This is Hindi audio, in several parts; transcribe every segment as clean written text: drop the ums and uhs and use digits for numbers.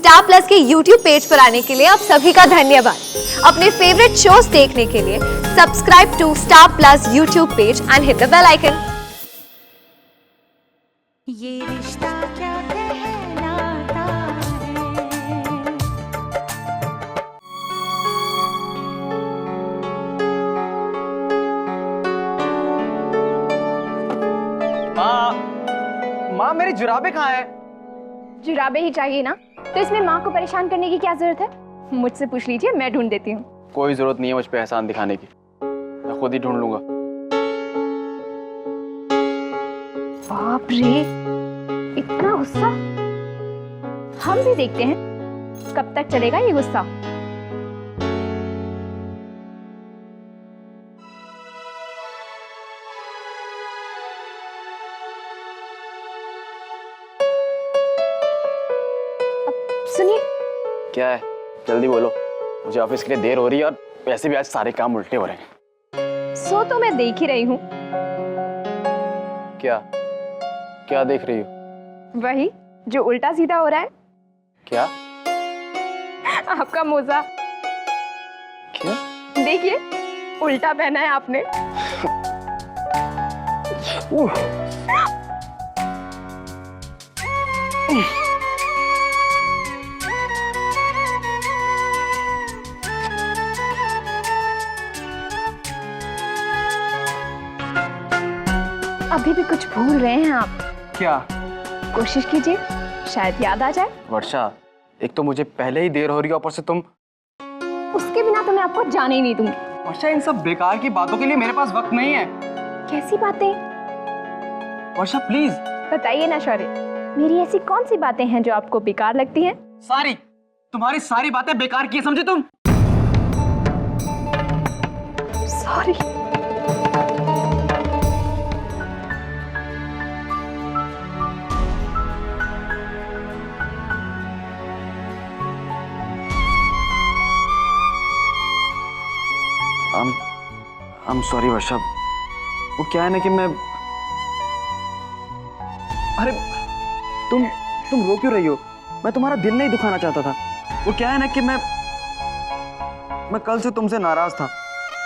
स्टार प्लस के YouTube पेज पर आने के लिए आप सभी का धन्यवाद। अपने फेवरेट शोज देखने के लिए subscribe to Star Plus YouTube page and hit the bell icon. ये रिश्ता क्या कहलाता है। माँ मेरी जुराबें कहाँ है? जुराबे ही चाहिए ना, तो इसमें माँ को परेशान करने की क्या जरूरत है? मुझसे पूछ लीजिए, मैं ढूंढ देती हूँ। कोई जरूरत नहीं है मुझ पे एहसान दिखाने की, मैं खुद ही ढूंढ लूंगा। बाप रे, इतना गुस्सा। हम भी देखते हैं कब तक चलेगा ये गुस्सा। सुनिए। क्या है? जल्दी बोलो, मुझे ऑफिस के लिए देर हो रही है और वैसे भी आज सारे काम उल्टे हो रहे हैं। सो तो मैं देख ही रही हूँ। क्या क्या देख रही हो? वही जो उल्टा सीधा हो रहा है। क्या? आपका मोजा क्या? देखिए, उल्टा पहना है आपने। अभी भी कुछ भूल रहे हैं आप। क्या? कोशिश कीजिए, शायद याद आ जाए। वर्षा, एक तो मुझे पहले ही देर हो रही है, ऊपर से तुम। उसके बिना तो मैं आपको जाने ही नहीं दूंगी। वर्षा, इन सब बेकार की बातों के लिए मेरे पास वक्त नहीं है। कैसी बातें? वर्षा प्लीज। बताइए ना शौर्य, मेरी ऐसी कौन सी बातें हैं जो आपको बेकार लगती हैं? सारी, तुम्हारी सारी बातें बेकार की है, समझे तुम? सॉरी। I'm sorry वर्षा, वो क्या है ना कि मैं, अरे तुम रो क्यों रही हो? मैं तुम्हारा दिल नहीं दुखाना चाहता था। वो क्या है ना कि मैं कल से तुमसे नाराज था,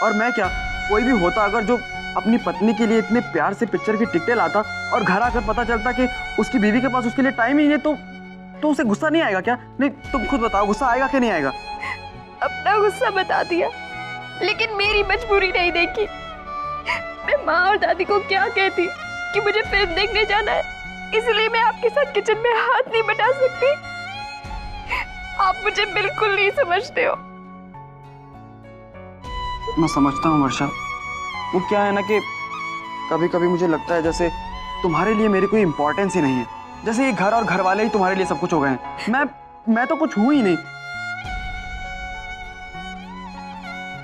और मैं क्या, कोई भी होता अगर जो अपनी पत्नी के लिए इतने प्यार से पिक्चर की टिकटें लाता और घर आकर पता चलता कि उसकी बीवी के पास उसके लिए टाइम ही नहीं है, तो उसे गुस्सा नहीं आएगा क्या? नहीं, तुम खुद बताओ, गुस्सा आएगा कि नहीं आएगा? अपना गुस्सा बता दिया, लेकिन मेरी मजबूरी नहीं देखी। मैं माँ और दादी को क्या कहती कि मुझे फिल्म देखने जाना है, इसलिए मैं आपके साथ किचन में हाथ नहीं बटा सकती। आप मुझे बिल्कुल नहीं समझते हो। मैं समझता हूँ वर्षा, वो क्या है ना कि कभी कभी मुझे लगता है जैसे तुम्हारे लिए मेरी कोई इंपॉर्टेंस ही नहीं है, जैसे ये घर और घर वाले ही तुम्हारे लिए सब कुछ हो गए हैं। मैं तो कुछ हूँ ही नहीं।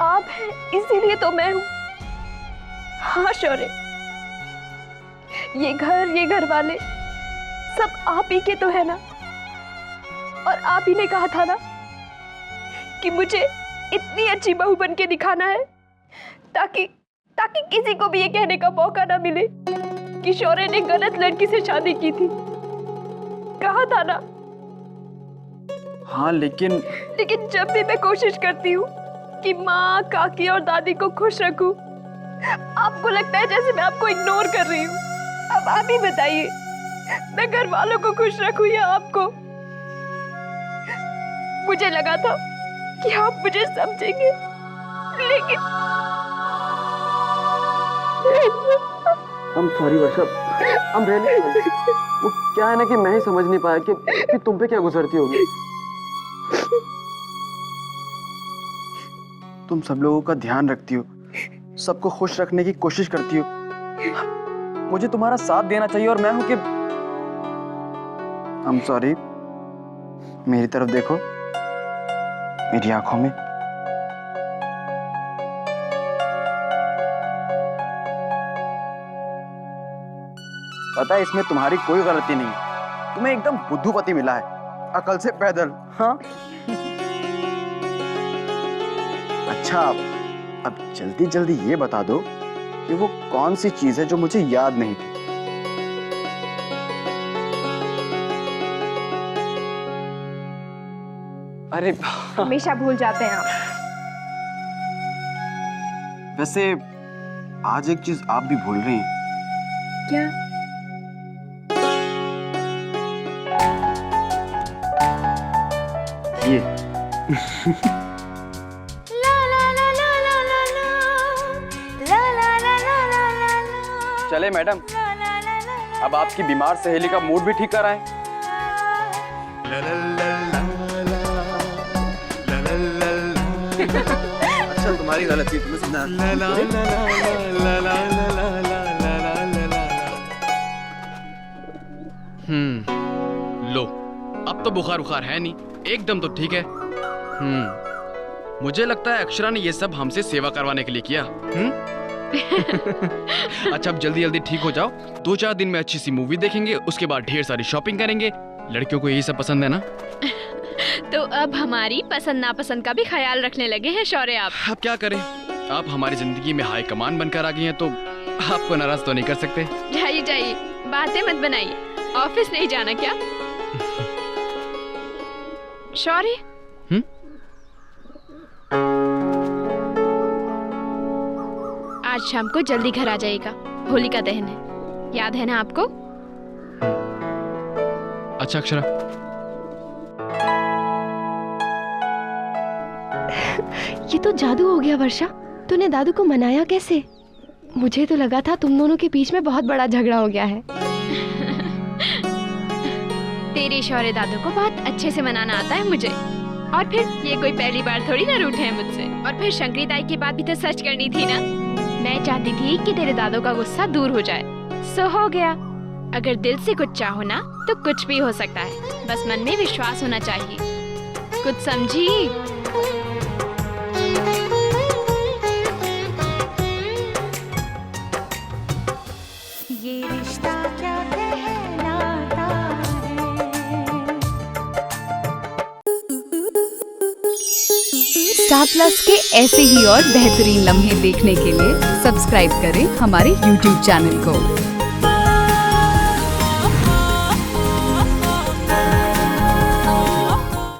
आप हैं, इसीलिए तो मैं हूँ। हाँ शौर्य, ये घर वाले सब आप ही के तो है ना। और आप ही ने कहा था ना कि मुझे इतनी अच्छी बहू बन के दिखाना है ताकि किसी को भी ये कहने का मौका ना मिले कि शौर्य ने गलत लड़की से शादी की थी। कहा था ना। हाँ लेकिन जब भी मैं कोशिश करती हूँ कि माँ, काकी और दादी को खुश रखूं, आपको लगता है जैसे मैं आपको इग्नोर कर रही हूँ। अब आप ही बताइए, मैं घर वालों को खुश रखूं या आपको? मुझे लगा था कि आप मुझे समझेंगे, लेकिन I'm sorry Varsha, I'm really sorry। वो क्या है ना कि मैं ही समझ नहीं पाया कि तुम पे क्या गुजरती होगी। तुम सब लोगों का ध्यान रखती हो, सबको खुश रखने की कोशिश करती हो। मुझे तुम्हारा साथ देना चाहिए और मैं हूं कि I'm sorry। मेरी तरफ देखो, मेरी आंखों में। पता है इसमें तुम्हारी कोई गलती नहीं है, तुम्हें एकदम बुद्धूपति मिला है, अकल से पैदल। हाँ अच्छा, अब जल्दी जल्दी ये बता दो कि वो कौन सी चीज है जो मुझे याद नहीं थी। अरे हमेशा भूल जाते हैं आप। वैसे आज एक चीज आप भी भूल रही हैं। क्या? ये चले मैडम, अब आपकी बीमार सहेली का मूड भी ठीक कराएं। अच्छा तुम्हारी गलती, तुम्हें सुना। लो, अब तो बुखार उखार है नहीं, एकदम तो ठीक है। मुझे लगता है अक्षरा ने ये सब हमसे सेवा करवाने के लिए किया। अच्छा अब जल्दी जल्दी ठीक हो जाओ, 2-4 दिन में अच्छी सी मूवी देखेंगे, उसके बाद ढेर सारी शॉपिंग करेंगे। लड़कियों को यही सब पसंद है ना। तो अब हमारी पसंद नापसंद का भी ख्याल रखने लगे हैं शौर्य आप। अब क्या करें, आप हमारी जिंदगी में हाई कमान बनकर आ गई हैं, तो आपको नाराज तो नहीं कर सकते। जाइए जाइए, बातें मत बनाइए। ऑफिस नहीं जाना क्या शौर्य? आज शाम को जल्दी घर आ जाइएगा, होलिका दहन है, याद है ना आपको? अच्छा अक्षरा, ये तो जादू हो गया वर्षा। तूने दादू को मनाया कैसे? मुझे तो लगा था तुम दोनों के बीच में बहुत बड़ा झगड़ा हो गया है। तेरे शौर्य दादू को बहुत अच्छे से मनाना आता है मुझे। और फिर ये कोई पहली बार थोड़ी ना रूठे हैं मुझसे। और फिर शंकरी ताई की बात भी तो सच करनी थी ना। मैं चाहती थी कि तेरे दादू का गुस्सा दूर हो जाए, सो हो गया। अगर दिल से कुछ चाहो ना तो कुछ भी हो सकता है, बस मन में विश्वास होना चाहिए। कुछ समझी? ये रिश्ता क्या कहलाता है। स्टार प्लस के ऐसे ही और बेहतरीन लम्हे देखने के लिए सब्सक्राइब करें हमारे YouTube चैनल को।